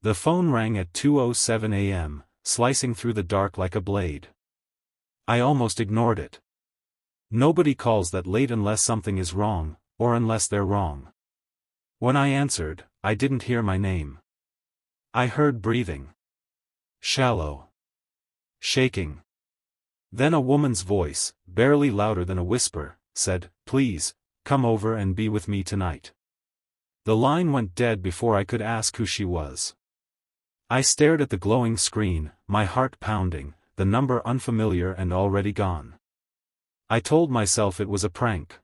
The phone rang at 2:07 a.m., slicing through the dark like a blade. I almost ignored it. Nobody calls that late unless something is wrong, or unless they're wrong. When I answered, I didn't hear my name. I heard breathing. Shallow. Shaking. Then a woman's voice, barely louder than a whisper, said, "Please, come over and be with me tonight." The line went dead before I could ask who she was. I stared at the glowing screen, my heart pounding, the number unfamiliar and already gone. I told myself it was a prank.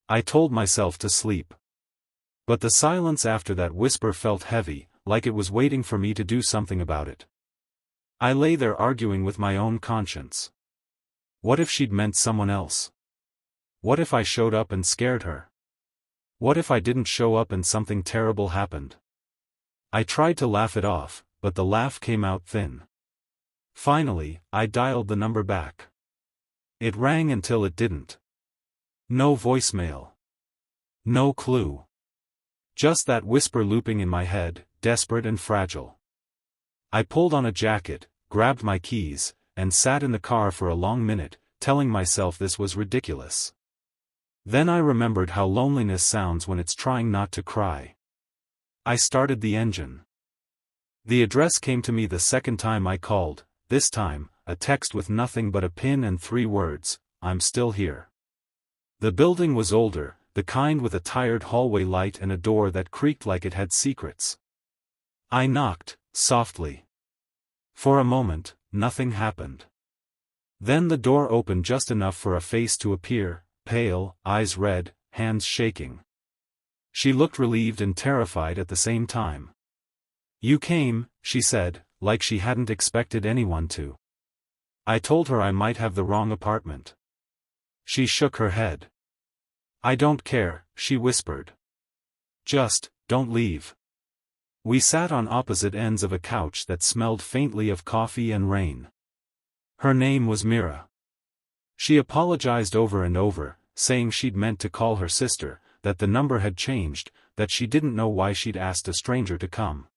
I told myself to sleep. But the silence after that whisper felt heavy, like it was waiting for me to do something about it. I lay there arguing with my own conscience. What if she'd meant someone else? What if I showed up and scared her? What if I didn't show up and something terrible happened? I tried to laugh it off, but the laugh came out thin. Finally, I dialed the number back. It rang until it didn't. No voicemail. No clue. Just that whisper looping in my head, desperate and fragile. I pulled on a jacket, grabbed my keys, and sat in the car for a long minute, telling myself this was ridiculous. Then I remembered how loneliness sounds when it's trying not to cry. I started the engine. The address came to me the second time I called, this time, a text with nothing but a pin and 3 words, "I'm still here." The building was older, the kind with a tired hallway light and a door that creaked like it had secrets. I knocked, softly. For a moment, nothing happened. Then the door opened just enough for a face to appear, pale, eyes red, hands shaking. She looked relieved and terrified at the same time. "You came," she said, like she hadn't expected anyone to. I told her I might have the wrong apartment. She shook her head. "I don't care," she whispered. "Just, don't leave." We sat on opposite ends of a couch that smelled faintly of coffee and rain. Her name was Mira. She apologized over and over, saying she'd meant to call her sister, that the number had changed, that she didn't know why she'd asked a stranger to come.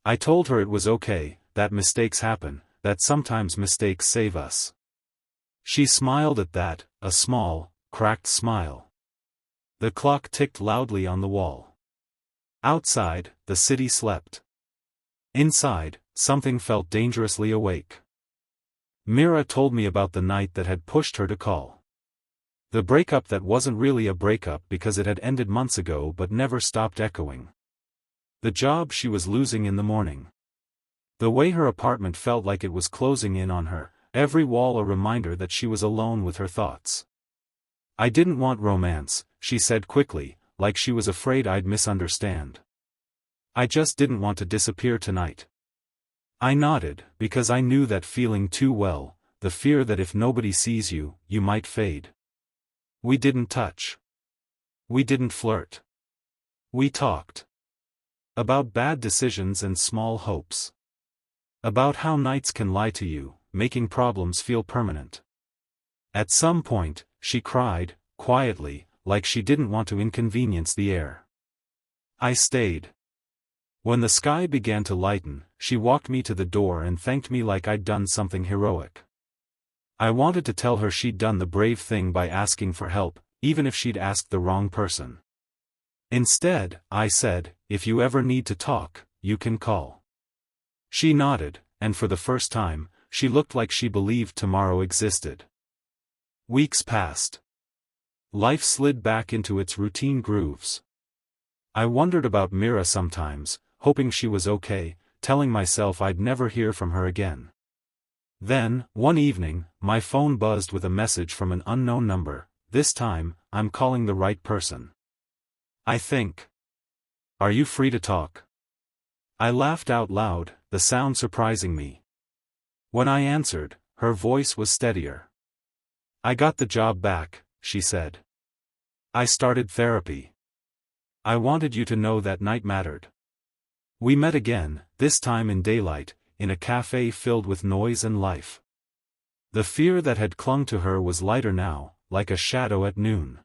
I told her it was okay, that mistakes happen, that sometimes mistakes save us. She smiled at that, a small, cracked smile. The clock ticked loudly on the wall. Outside, the city slept. Inside, something felt dangerously awake. Mira told me about the night that had pushed her to call. The breakup that wasn't really a breakup because it had ended months ago but never stopped echoing. The job she was losing in the morning. The way her apartment felt like it was closing in on her, every wall a reminder that she was alone with her thoughts. "I didn't want romance," she said quickly, like she was afraid I'd misunderstand. "I just didn't want to disappear tonight." I nodded, because I knew that feeling too well, the fear that if nobody sees you, you might fade. We didn't touch. We didn't flirt. We talked. About bad decisions and small hopes. About how nights can lie to you, making problems feel permanent. At some point, she cried, quietly, like she didn't want to inconvenience the air. I stayed. When the sky began to lighten, she walked me to the door and thanked me like I'd done something heroic. I wanted to tell her she'd done the brave thing by asking for help, even if she'd asked the wrong person. Instead, I said, "If you ever need to talk, you can call." She nodded, and for the first time, she looked like she believed tomorrow existed. Weeks passed. Life slid back into its routine grooves. I wondered about Mira sometimes, hoping she was okay, telling myself I'd never hear from her again. Then, one evening, my phone buzzed with a message from an unknown number. "This time, I'm calling the right person. I think. Are you free to talk?" I laughed out loud, the sound surprising me. When I answered, her voice was steadier. "I got the job back," she said. "I started therapy. I wanted you to know that night mattered." We met again, this time in daylight, in a cafe filled with noise and life. The fear that had clung to her was lighter now, like a shadow at noon.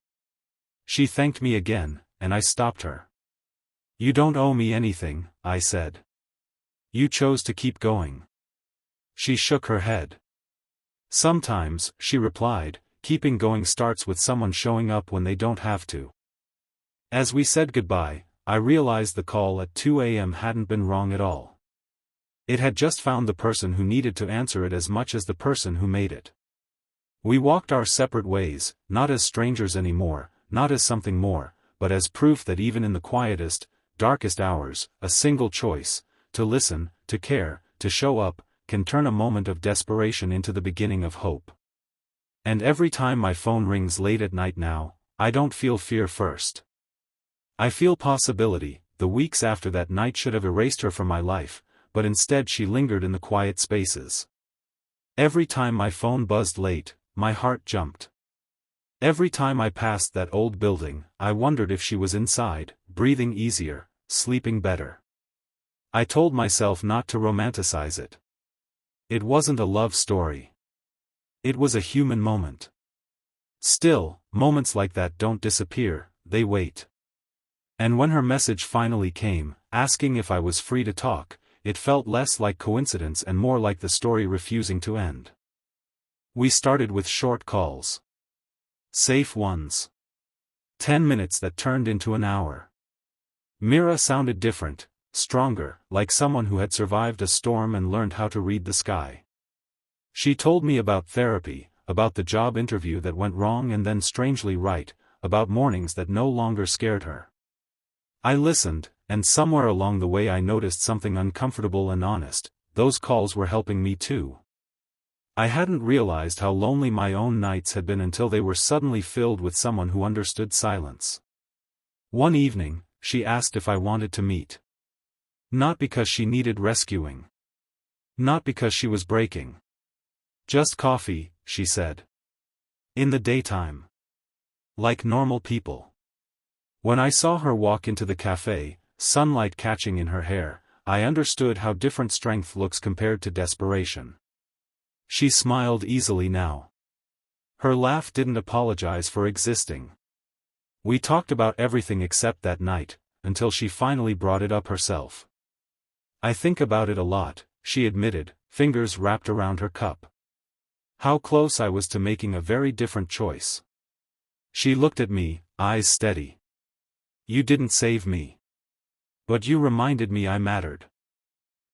She thanked me again, and I stopped her. "You don't owe me anything," I said. You chose to keep going. She shook her head. Sometimes, she replied, keeping going starts with someone showing up when they don't have to. As we said goodbye, I realized the call at 2 a.m. hadn't been wrong at all. It had just found the person who needed to answer it as much as the person who made it. We walked our separate ways, not as strangers anymore, not as something more, but as proof that even in the quietest, darkest hours, a single choice, to listen, to care, to show up, can turn a moment of desperation into the beginning of hope. And every time my phone rings late at night now, I don't feel fear first. I feel possibility. The weeks after that night should have erased her from my life, but instead she lingered in the quiet spaces. Every time my phone buzzed late, my heart jumped. Every time I passed that old building, I wondered if she was inside, breathing easier, sleeping better. I told myself not to romanticize it. It wasn't a love story. It was a human moment. Still, moments like that don't disappear, they wait. And when her message finally came, asking if I was free to talk, it felt less like coincidence and more like the story refusing to end. We started with short calls. Safe ones. 10 minutes that turned into an hour. Mira sounded different, stronger, like someone who had survived a storm and learned how to read the sky. She told me about therapy, about the job interview that went wrong and then strangely right, about mornings that no longer scared her. I listened, and somewhere along the way I noticed something uncomfortable and honest. Those calls were helping me too. I hadn't realized how lonely my own nights had been until they were suddenly filled with someone who understood silence. One evening, she asked if I wanted to meet. Not because she needed rescuing. Not because she was breaking. Just coffee, she said. In the daytime. Like normal people. When I saw her walk into the cafe, sunlight catching in her hair, I understood how different strength looks compared to desperation. She smiled easily now. Her laugh didn't apologize for existing. We talked about everything except that night, until she finally brought it up herself. I think about it a lot, she admitted, fingers wrapped around her cup. How close I was to making a very different choice. She looked at me, eyes steady. You didn't save me. But you reminded me I mattered.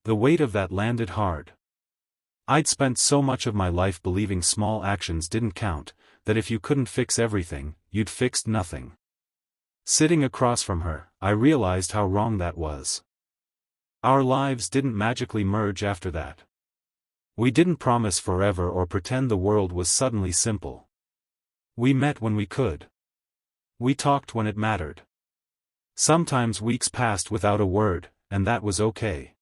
The weight of that landed hard. I'd spent so much of my life believing small actions didn't count, that if you couldn't fix everything, you'd fixed nothing. Sitting across from her, I realized how wrong that was. Our lives didn't magically merge after that. We didn't promise forever or pretend the world was suddenly simple. We met when we could. We talked when it mattered. Sometimes weeks passed without a word, and that was okay.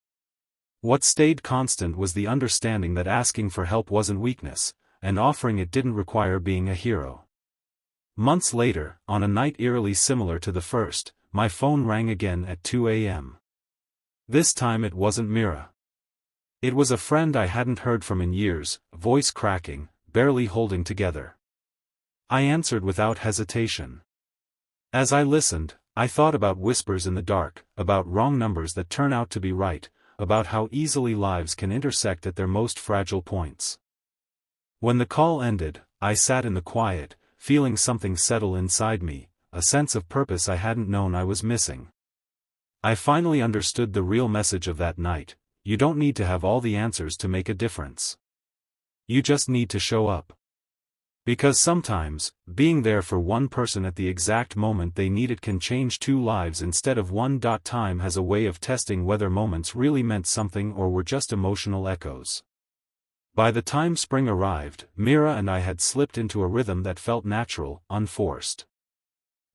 What stayed constant was the understanding that asking for help wasn't weakness, and offering it didn't require being a hero. Months later, on a night eerily similar to the first, my phone rang again at 2 a.m. This time it wasn't Mira. It was a friend I hadn't heard from in years, voice cracking, barely holding together. I answered without hesitation. As I listened, I thought about whispers in the dark, about wrong numbers that turn out to be right, about how easily lives can intersect at their most fragile points. When the call ended, I sat in the quiet, feeling something settle inside me, a sense of purpose I hadn't known I was missing. I finally understood the real message of that night: you don't need to have all the answers to make a difference. You just need to show up. Because sometimes, being there for one person at the exact moment they need it can change two lives instead of one. Time has a way of testing whether moments really meant something or were just emotional echoes. By the time spring arrived, Mira and I had slipped into a rhythm that felt natural, unforced.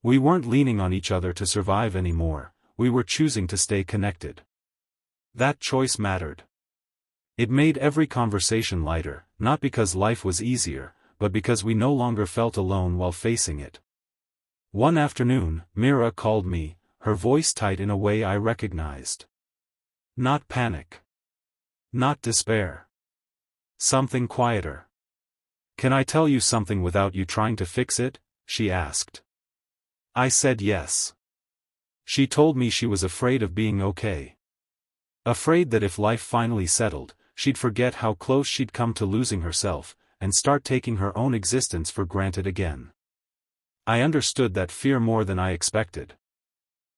We weren't leaning on each other to survive anymore, we were choosing to stay connected. That choice mattered. It made every conversation lighter, not because life was easier, but because we no longer felt alone while facing it. One afternoon, Mira called me, her voice tight in a way I recognized. Not panic. Not despair. Something quieter. Can I tell you something without you trying to fix it? She asked. I said yes. She told me she was afraid of being okay. Afraid that if life finally settled, she'd forget how close she'd come to losing herself, and start taking her own existence for granted again. I understood that fear more than I expected.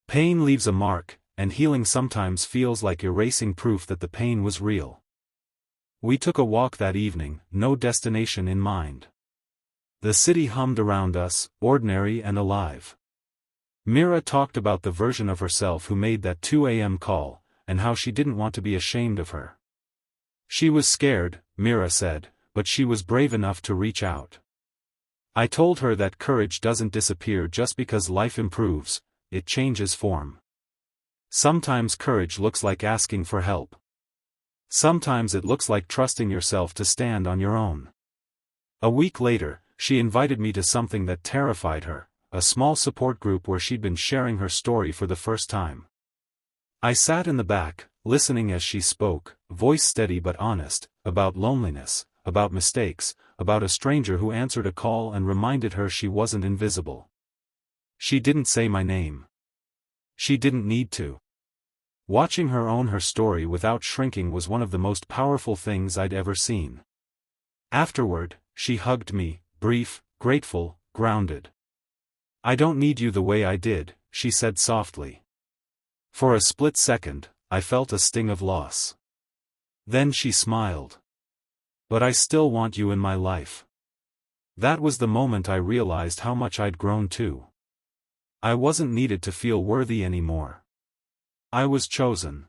Pain leaves a mark, and healing sometimes feels like erasing proof that the pain was real. We took a walk that evening, no destination in mind. The city hummed around us, ordinary and alive. Mira talked about the version of herself who made that 2 a.m. call, and how she didn't want to be ashamed of her. She was scared, Mira said, but she was brave enough to reach out. I told her that courage doesn't disappear just because life improves, it changes form. Sometimes courage looks like asking for help. Sometimes it looks like trusting yourself to stand on your own. A week later, she invited me to something that terrified her, a small support group where she'd been sharing her story for the first time. I sat in the back, listening as she spoke, voice steady but honest, about loneliness, about mistakes, about a stranger who answered a call and reminded her she wasn't invisible. She didn't say my name. She didn't need to. Watching her own her story without shrinking was one of the most powerful things I'd ever seen. Afterward, she hugged me, brief, grateful, grounded. "I don't need you the way I did," she said softly. For a split second, I felt a sting of loss. Then she smiled. "But I still want you in my life." That was the moment I realized how much I'd grown too. I wasn't needed to feel worthy anymore. I was chosen.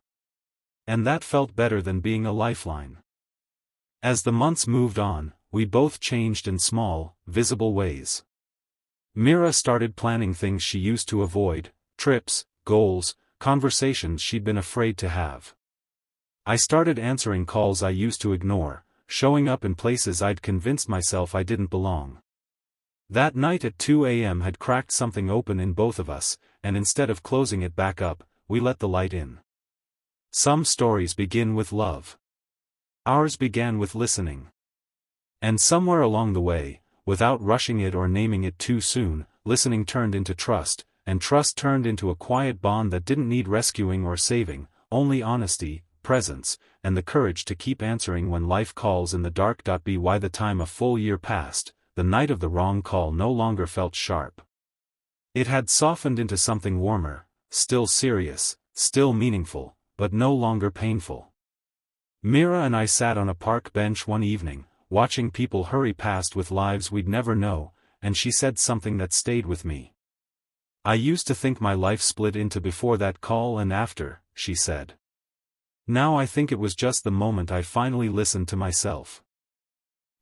And that felt better than being a lifeline. As the months moved on, we both changed in small, visible ways. Mira started planning things she used to avoid, trips, goals, conversations she'd been afraid to have. I started answering calls I used to ignore, showing up in places I'd convinced myself I didn't belong. That night at 2 a.m. had cracked something open in both of us, and instead of closing it back up, we let the light in. Some stories begin with love. Ours began with listening. And somewhere along the way, without rushing it or naming it too soon, listening turned into trust, and trust turned into a quiet bond that didn't need rescuing or saving, only honesty, presence, and the courage to keep answering when life calls in the dark. By the time a full year passed, the night of the wrong call no longer felt sharp. It had softened into something warmer, still serious, still meaningful, but no longer painful. Mira and I sat on a park bench one evening, watching people hurry past with lives we'd never know, and she said something that stayed with me. "I used to think my life split into before that call and after," she said. "Now I think it was just the moment I finally listened to myself."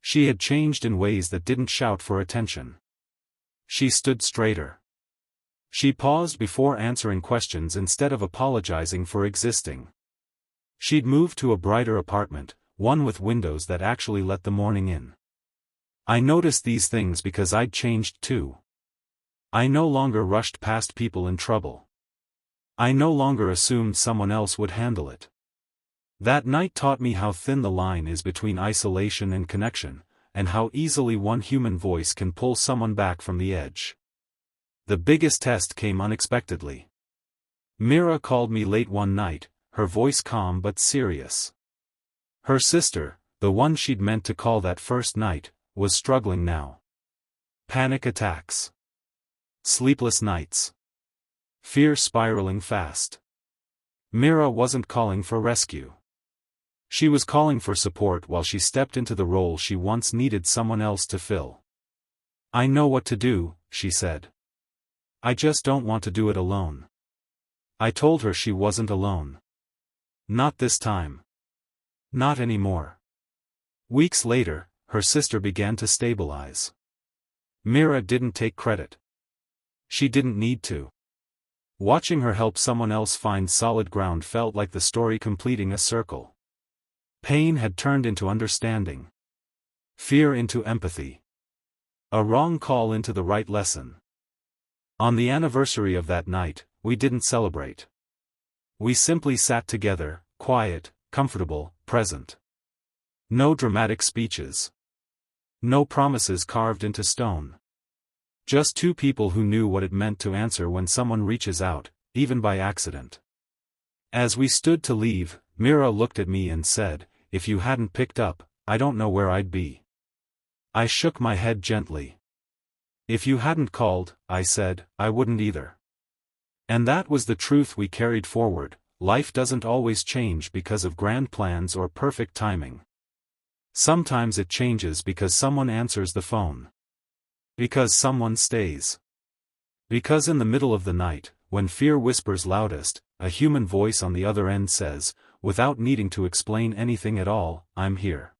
She had changed in ways that didn't shout for attention. She stood straighter. She paused before answering questions instead of apologizing for existing. She'd moved to a brighter apartment, one with windows that actually let the morning in. I noticed these things because I'd changed too. I no longer rushed past people in trouble. I no longer assumed someone else would handle it. That night taught me how thin the line is between isolation and connection, and how easily one human voice can pull someone back from the edge. The biggest test came unexpectedly. Mira called me late one night, her voice calm but serious. Her sister, the one she'd meant to call that first night, was struggling now. Panic attacks. Sleepless nights. Fear spiraling fast. Mira wasn't calling for rescue. She was calling for support while she stepped into the role she once needed someone else to fill. "I know what to do," she said. "I just don't want to do it alone." I told her she wasn't alone. Not this time. Not anymore. Weeks later, her sister began to stabilize. Mira didn't take credit. She didn't need to. Watching her help someone else find solid ground felt like the story completing a circle. Pain had turned into understanding. Fear into empathy. A wrong call into the right lesson. On the anniversary of that night, we didn't celebrate. We simply sat together, quiet, comfortable, present. No dramatic speeches. No promises carved into stone. Just two people who knew what it meant to answer when someone reaches out, even by accident. As we stood to leave, Mira looked at me and said, "If you hadn't picked up, I don't know where I'd be." I shook my head gently. "If you hadn't called," I said, "I wouldn't either." And that was the truth we carried forward. Life doesn't always change because of grand plans or perfect timing. Sometimes it changes because someone answers the phone. Because someone stays. Because in the middle of the night, when fear whispers loudest, a human voice on the other end says, without needing to explain anything at all, "I'm here."